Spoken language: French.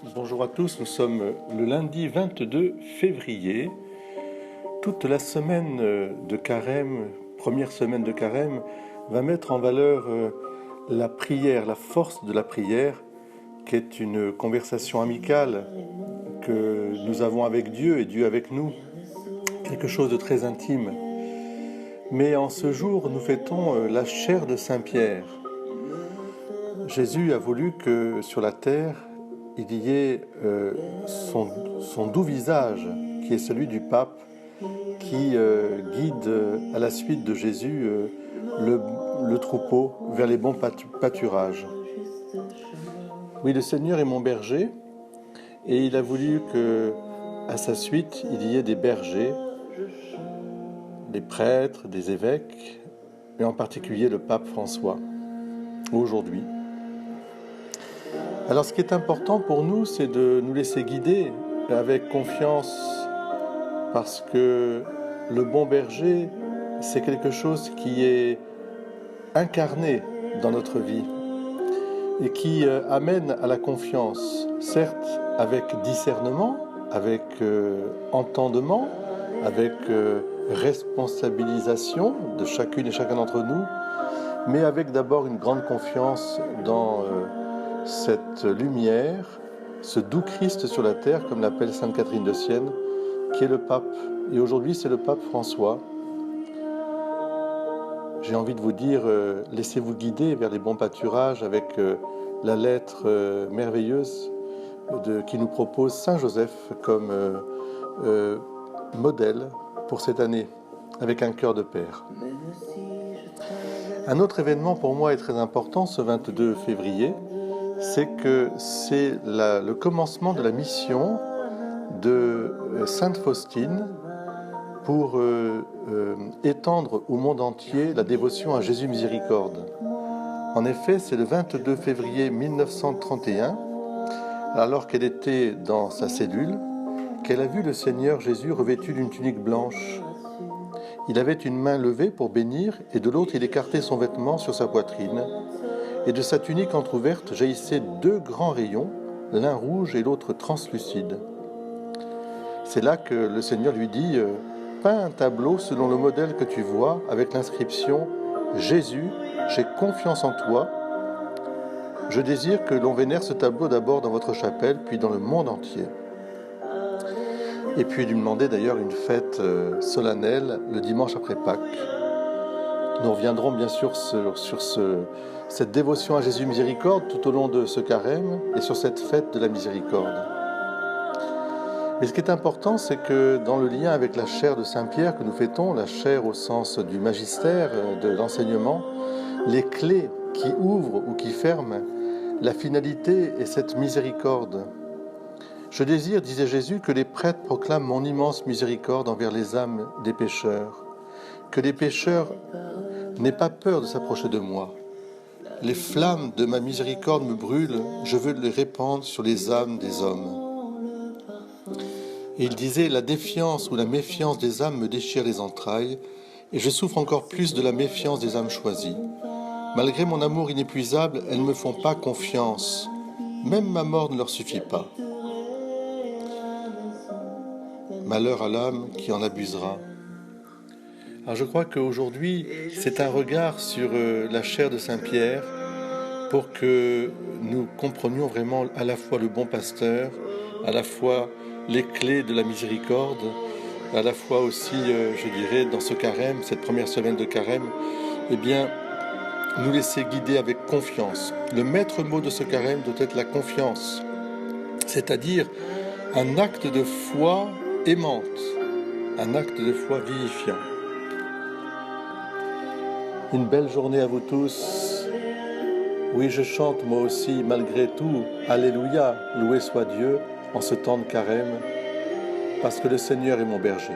Bonjour à tous, nous sommes le lundi 22 février. Toute la semaine de carême, première semaine de carême, va mettre en valeur la prière, la force de la prière, qui est une conversation amicale que nous avons avec Dieu et Dieu avec nous, quelque chose de très intime. Mais en ce jour, nous fêtons la chair de Saint-Pierre. Jésus a voulu que sur la terre, il y ait son doux visage, qui est celui du pape, qui guide à la suite de Jésus le troupeau vers les bons pâturages. Oui, le Seigneur est mon berger, et il a voulu que, à sa suite, il y ait des bergers, des prêtres, des évêques, et en particulier le pape François, aujourd'hui. Alors ce qui est important pour nous, c'est de nous laisser guider avec confiance, parce que le bon berger, c'est quelque chose qui est incarné dans notre vie et qui amène à la confiance, certes avec discernement, avec entendement, avec responsabilisation de chacune et chacun d'entre nous, mais avec d'abord une grande confiance dans cette lumière, ce doux Christ sur la terre, comme l'appelle Sainte Catherine de Sienne, qui est le pape. Et aujourd'hui, c'est le pape François. J'ai envie de vous dire, laissez-vous guider vers les bons pâturages avec la lettre merveilleuse qui nous propose Saint Joseph comme modèle pour cette année, avec un cœur de père. Un autre événement pour moi est très important, ce 22 février, c'est que c'est le commencement de la mission de Sainte Faustine pour étendre au monde entier la dévotion à Jésus Miséricorde. En effet, c'est le 22 février 1931, alors qu'elle était dans sa cellule, qu'elle a vu le Seigneur Jésus revêtu d'une tunique blanche. Il avait une main levée pour bénir et de l'autre il écartait son vêtement sur sa poitrine. Et de sa tunique entr'ouverte jaillissaient deux grands rayons, l'un rouge et l'autre translucide. C'est là que le Seigneur lui dit « Peins un tableau selon le modèle que tu vois, avec l'inscription « Jésus, j'ai confiance en toi. Je désire que l'on vénère ce tableau d'abord dans votre chapelle, puis dans le monde entier. » Et puis il lui demandait d'ailleurs une fête solennelle le dimanche après Pâques. Nous reviendrons bien sûr sur cette dévotion à Jésus Miséricorde tout au long de ce carême et sur cette fête de la miséricorde. Mais ce qui est important, c'est que dans le lien avec la chair de Saint-Pierre que nous fêtons, la chair au sens du magistère, de l'enseignement, les clés qui ouvrent ou qui ferment, la finalité est cette miséricorde. Je désire, disait Jésus, que les prêtres proclament mon immense miséricorde envers les âmes des pécheurs, que les pécheurs n'aient pas peur de s'approcher de moi. Les flammes de ma miséricorde me brûlent, je veux les répandre sur les âmes des hommes. Et il disait, la défiance ou la méfiance des âmes me déchire les entrailles, et je souffre encore plus de la méfiance des âmes choisies. Malgré mon amour inépuisable, elles ne me font pas confiance. Même ma mort ne leur suffit pas. Malheur à l'âme qui en abusera. Alors je crois qu'aujourd'hui, c'est un regard sur la chair de Saint-Pierre pour que nous comprenions vraiment à la fois le bon pasteur, à la fois les clés de la miséricorde, à la fois aussi, je dirais, dans ce carême, cette première semaine de carême, eh bien, nous laisser guider avec confiance. Le maître mot de ce carême doit être la confiance, c'est-à-dire un acte de foi aimante, un acte de foi vivifiant. Une belle journée à vous tous. Oui, je chante moi aussi, malgré tout, Alléluia, loué soit Dieu, en ce temps de carême, parce que le Seigneur est mon berger.